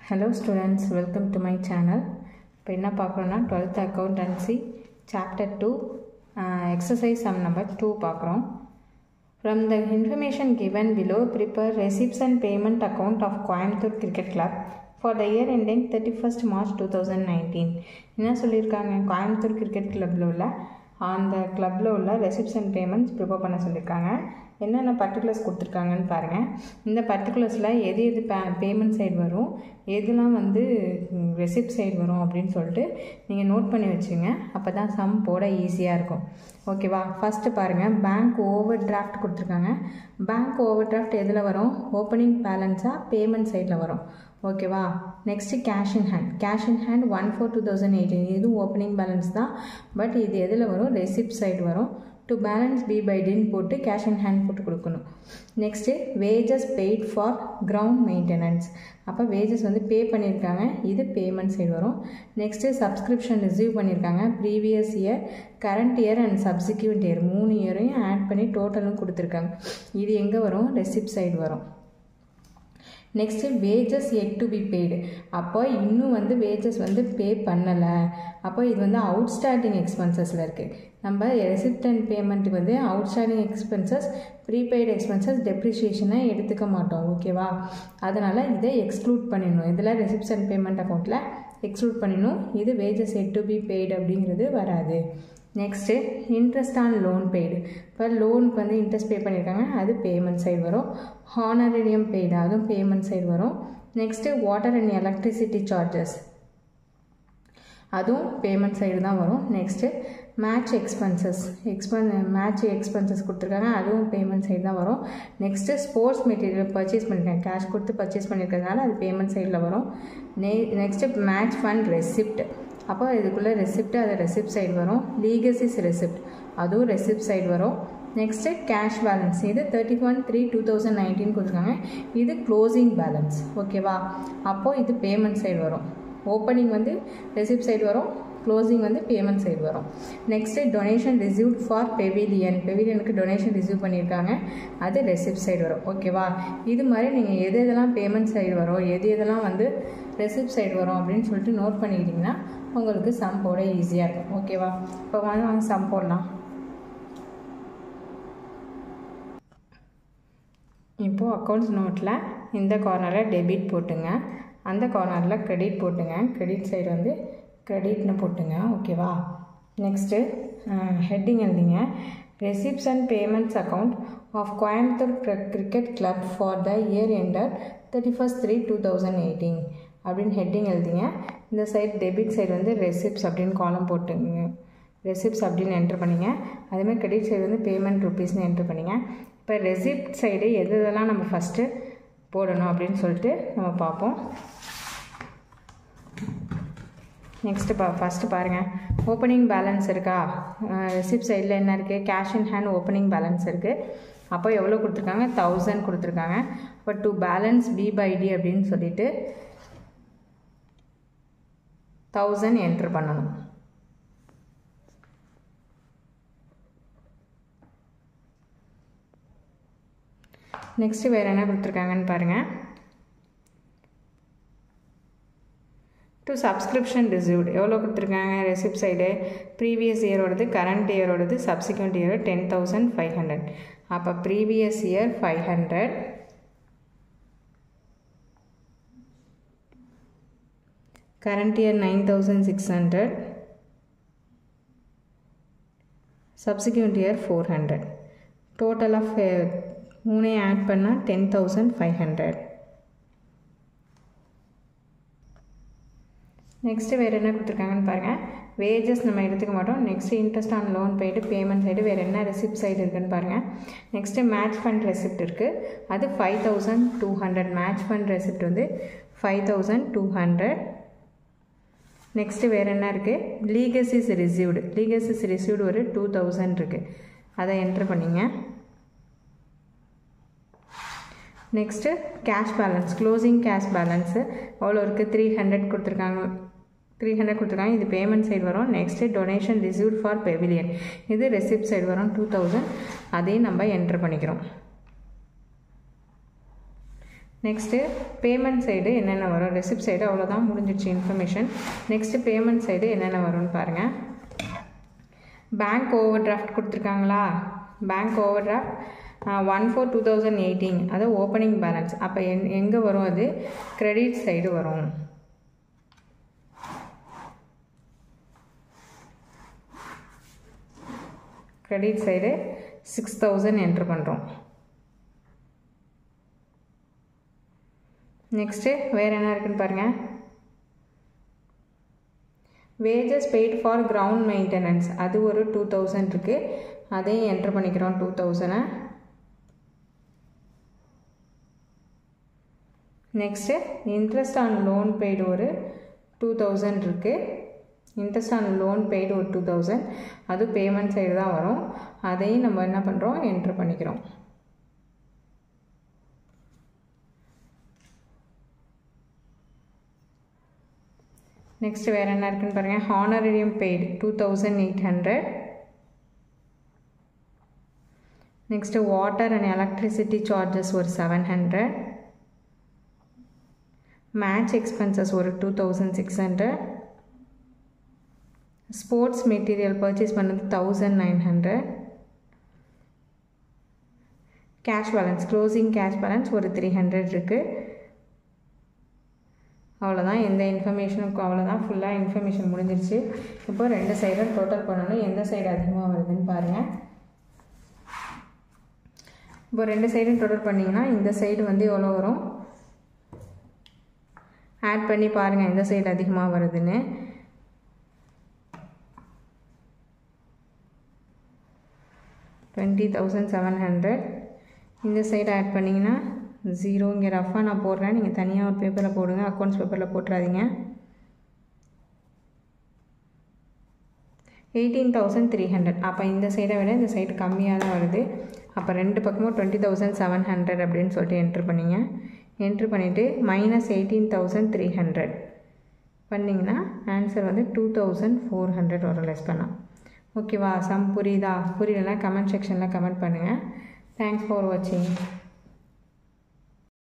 Hello students, welcome to my channel. இப்போ என்ன பார்க்குறோன்னா 12th accountancy chapter 2 exercise sum number 2 பார்க்குறோம். From the information given below, prepare receipts and payment account of Coimbatore Cricket Club for the year ending 31st March 2019. என்ன சொல்லியிருக்காங்க, Coimbatore cricket கிளப்பில் உள்ள அந்த கிளப்பில் உள்ள ரெசிப்ட்ஸ் அண்ட் பேமெண்ட்ஸ் ப்ரிப்பேர் பண்ண சொல்லியிருக்காங்க. என்னென்ன பர்டிகுலர்ஸ் கொடுத்துருக்காங்கன்னு பாருங்கள். இந்த பர்டிகுலர்ஸில் எது எது பேமெண்ட் சைடு வரும், எதுலாம் வந்து ரெசிப்ட் சைடு வரும் அப்படின்னு சொல்லிட்டு நீங்கள் நோட் பண்ணி வச்சுங்க. அப்போ தான் சம் போட ஈஸியாக இருக்கும். ஓகேவா? ஃபஸ்ட்டு பாருங்கள், பேங்க் ஓவர் டிராஃப்ட் கொடுத்துருக்காங்க. பேங்க் ஓவர் டிராஃப்ட் எதில் வரும்? ஓப்பனிங் பேலன்ஸாக பேமெண்ட் சைடில் வரும். ஓகேவா? Next cash in hand. Cash in hand 1/4/2018 இதுவும் ஓப்பனிங் பேலன்ஸ் தான். பட் இது எதில் வரும்? ரெசிப்ட் சைடு வரும். டு பேலன்ஸ் பி பை டின்னு போட்டு கேஷ் இன் ஹேண்ட் போட்டு கொடுக்கணும். Next wages paid for ground maintenance. அப்போ வேஜஸ் வந்து பே பண்ணியிருக்காங்க, இது பேமெண்ட் சைடு வரும். நெக்ஸ்ட்டு சப்ஸ்கிரிப்ஷன் ரிசீவ் பண்ணியிருக்காங்க. Previous year, current year and subsequent year 3 இயரையும் ஆட் பண்ணி டோட்டலும் கொடுத்துருக்காங்க. இது எங்கே வரும்? ரெசிப்ட் சைடு வரும். Next wages yet to be paid. அப்போ இன்னும் வந்து வேஜஸ் வந்து பே பண்ணலை. அப்போ இது வந்து அவுட்ஸ்டாண்டிங் எக்ஸ்பென்சஸில் இருக்குது. நம்ம ரெசிப்ட் அண்ட் பேமெண்ட்டுக்கு வந்து அவுட்ஸ்டாண்டிங் எக்ஸ்பென்சஸ், ப்ரீபெய்டு எக்ஸ்பென்சஸ், டெப்ரிஷியேஷனை எடுத்துக்க மாட்டோம். ஓகேவா? அதனால் இதை எக்ஸ்க்ளூட் பண்ணிடணும். இதில் ரெசிப்ட்ஸ் அண்ட் பேமெண்ட் அக்கௌண்ட்டில் எக்ஸ்க்ளூட் பண்ணிடணும். இது wages yet to be paid அப்படிங்கிறது வராது. Next interest on loan paid. இப்போ லோனுக்கு வந்து இன்ட்ரெஸ்ட் பே பண்ணியிருக்காங்க, அது பேமெண்ட் சைடு வரும். ஹானரேரியம் பெய்டு, அதுவும் பேமெண்ட் சைடு வரும். Next water and electricity charges, அதுவும் பேமெண்ட் சைடு தான் வரும். Next match expenses, match expenses கொடுத்துருக்காங்க, அதுவும் பேமெண்ட் சைடு தான் வரும். நெக்ஸ்ட்டு ஸ்போர்ட்ஸ் மெட்டீரியல் பர்ச்சேஸ் பண்ணியிருக்காங்க, கேஷ் கொடுத்து பர்ச்சேஸ் பண்ணியிருக்கிறதுனால அது பேமெண்ட் சைடில் வரும். Next match fund receipt. அப்போ இதுக்குள்ளே ரெசிப்ட், அது ரெசிப்ட் சைடு வரும். லீகசிஸ் ரெசிப்ட், அதுவும் ரெசிப்ட் சைடு வரும். நெக்ஸ்ட்டு கேஷ் பேலன்ஸ், இது 31/3/2019 கொடுத்துருக்காங்க, இது க்ளோசிங் பேலன்ஸ். ஓகேவா? அப்போது இது பேமெண்ட் சைடு வரும். ஓப்பனிங் வந்து ரெசிப்ட் சைடு வரும், க்ளோசிங் வந்து பேமெண்ட் சைடு வரும். Next donation received for pavilion. பெவிலியனுக்கு டொனேஷன் ரிசீவ் பண்ணியிருக்காங்க, அது ரெசிப்ட் சைடு வரும். ஓகேவா? இது மாதிரி நீங்கள் எது எதெல்லாம் பேமெண்ட் சைடு வரும், எது எதெல்லாம் வந்து ரெசிப்ட் சைடு வரும் அப்படின்னு சொல்லிட்டு நோட் பண்ணிக்கிட்டிங்கன்னா உங்களுக்கு சம் போட ஈஸியாக இருக்கும். ஓகேவா? இப்போ வாங்க சம் போடலாம். இப்போது அக்கௌண்ட்ஸ் நோட்டில் இந்த கார்னரில் டெபிட் போட்டுங்க, அந்த கார்னரில் கிரெடிட் போட்டுங்க. கிரெடிட் சைடு வந்து கிரெடிட்னு போட்டுங்க. ஓகேவா? நெக்ஸ்ட்டு ஹெட்டிங் எழுதிங்க, receipts and payments account of Coimbatore cricket club for the year ended 31/3/2018 அப்படின்னு ஹெட்டிங் எழுதிங்க. இந்த சைடு டெபிட் சைடு வந்து ரெசிப்ட்ஸ் அப்படின்னு காலம் போட்டுங்க, ரெசிப்ட்ஸ் அப்படின்னு என்ட்ரு பண்ணிங்க. அதேமாதிரி கிரெடிட் சைடு வந்து பேமெண்ட் ருப்பீஸ்னு என்ட்ரு பண்ணிங்க. இப்போ ரெசிப்ட் சைடு எது இதெல்லாம் நம்ம ஃபஸ்ட்டு போடணும் அப்படின்னு சொல்லிட்டு நம்ம பார்ப்போம். நெக்ஸ்ட்டு ஃபஸ்ட்டு பாருங்கள், ஓப்பனிங் பேலன்ஸ் இருக்கா? ரெசிப்ட் சைடில் என்ன இருக்குது? Cash in hand opening balance இருக்குது. அப்போ எவ்வளோ கொடுத்துருக்காங்க? 1000 கொடுத்துருக்காங்க. இப்போ to balance b by d அப்படின்னு சொல்லிட்டு 1000 என்ட்ரு பண்ணணும். நெக்ஸ்ட்டு வேறு என்ன கொடுத்துருக்காங்கன்னு பாருங்கள். டு சப்ஸ்கிரிப்ஷன் ரிசீவ்டு எவ்வளோ கொடுத்துருக்காங்க? ரெசிப்ட் சைடு ப்ரீவியஸ் இயரோடது, கரண்ட் இயரோடது, சப்சிக்வெண்ட் இயரோட 10,500. அப்போ previous year 500, current year 9,600, subsequent year 400. Total of 3 add பண்ணால் 10,500. நெக்ஸ்ட்டு வேறு என்ன கொடுத்துருக்காங்கன்னு பாருங்கள். வேஜஸ் நம்ம எடுத்துக்க மாட்டோம். Next interest on loan paid, payment side, வேறு என்ன ரெசிப்ட் சைடு இருக்குதுன்னு பாருங்கள். நெக்ஸ்ட்டு மேட்ச் ஃபண்ட் ரெசிப்ட் இருக்குது, அது 5,200. மேட்ச் ஃபண்ட் ரெசிப்ட் வந்து 5,200. நெக்ஸ்ட்டு வேறு என்ன இருக்குது? லீகசிஸ் ரிசீவ்டு. லீகசிஸ் ரிசீவ்டு ஒரு 2,000 இருக்குது, அதை என்ட்ரு பண்ணிங்க. Next cash balance, closing cash balance எவ்வளோ இருக்குது? 300 கொடுத்துருக்காங்க. 300 கொடுத்துருக்காங்க, இது பேமெண்ட் சைடு வரும். Next donation received for pavilion, இது ரெசிப்ட் சைடு வரும் 2000, அதையும் நம்ம என்ட்ரு பண்ணிக்கிறோம். நெக்ஸ்ட்டு பேமெண்ட் சைடு என்னென்ன வரும், ரெசிப்ட் சைடு அவ்வளோதான் முடிஞ்சிடுச்சு இன்ஃபர்மேஷன். நெக்ஸ்ட்டு பேமெண்ட் சைடு என்னென்ன வரும்னு பாருங்கள். பேங்க் ஓவர் டிராஃப்ட் கொடுத்துருக்காங்களா, பேங்க் ஓவர் டிராஃப்ட் 1/4/2018 அது ஓப்பனிங் பேலன்ஸ். அப்போ எங்கே வரும், அது கிரெடிட் சைடு வரும். கிரெடிட் சைடு 6000 என்ட்ரு பண்ணுறோம். நெக்ஸ்ட்டு வேறு என்ன இருக்குன்னு பாருங்கள். Wages paid for ground maintenance அது ஒரு 2000 இருக்குது, அதையும் என்ட்ரு பண்ணிக்கிறோம் 2000. Next interest on loan paid ஒரு 2000 இருக்குது, இன்ட்ரெஸ்ட் ஆன் லோன் பெய்டு ஒரு 2000, அது பேமெண்ட் சைடு தான் வரும், அதையும் நம்ம என்ன பண்ணுறோம் என்ட்ரு பண்ணிக்கிறோம். நெக்ஸ்ட் வேறு என்ன இருக்குன்னு பாருங்கள். Honorarium paid 2800. Next water and electricity charges ஒரு 700. மேட்ச் எக்ஸ்பென்சஸ் ஒரு 2600. ஸ்போர்ட்ஸ் மெட்டீரியல் பர்ச்சேஸ் பண்ணது 1900. Cash balance closing cash balance ஒரு 300 இருக்குது. அவ்வளோதான், எந்த இன்ஃபர்மேஷனுக்கும் அவ்வளோதான், ஃபுல்லாக இன்ஃபர்மேஷன் முடிஞ்சிருச்சு. இப்போ 2 சைடும் டோட்டல் பண்ணணும், எந்த சைடு அதிகமாக வருதுன்னு பாருங்கள். இப்போ 2 சைடும் டோட்டல் பண்ணிங்கன்னா இந்த சைடு வந்து எவ்வளோ வரும் ஆட் பண்ணி பாருங்கள் எந்த சைடு அதிகமாக வருதுன்னு. $20,700. இந்த சைடு ஆட் பண்ணிங்கன்னா 0. இங்கே ரஃபாக நான் போடுறேன், நீங்கள் தனியாக ஒரு பேப்பரில் போடுங்க, அக்கௌண்ட்ஸ் பேப்பரில் போட்டுறாதீங்க. 18,300. அப்போ இந்த சைடை விட இந்த சைடு கம்மியாக தான் வருது. அப்போ 2 பக்கமும் 20,700 அப்படின்னு சொல்லிட்டு என்ட்ரு பண்ணிங்க. என்ட்ரு பண்ணிவிட்டு -18,300 பண்ணிங்கன்னா ஆன்சர் வந்து 2,400 வரும் லெஸ் பண்ணால். ஓகேவா, சம் புரியுதா? புரியலன்னா கமெண்ட் செக்ஷனில் கமெண்ட் பண்ணுங்கள். தேங்க்ஸ் ஃபார் வாட்சிங்.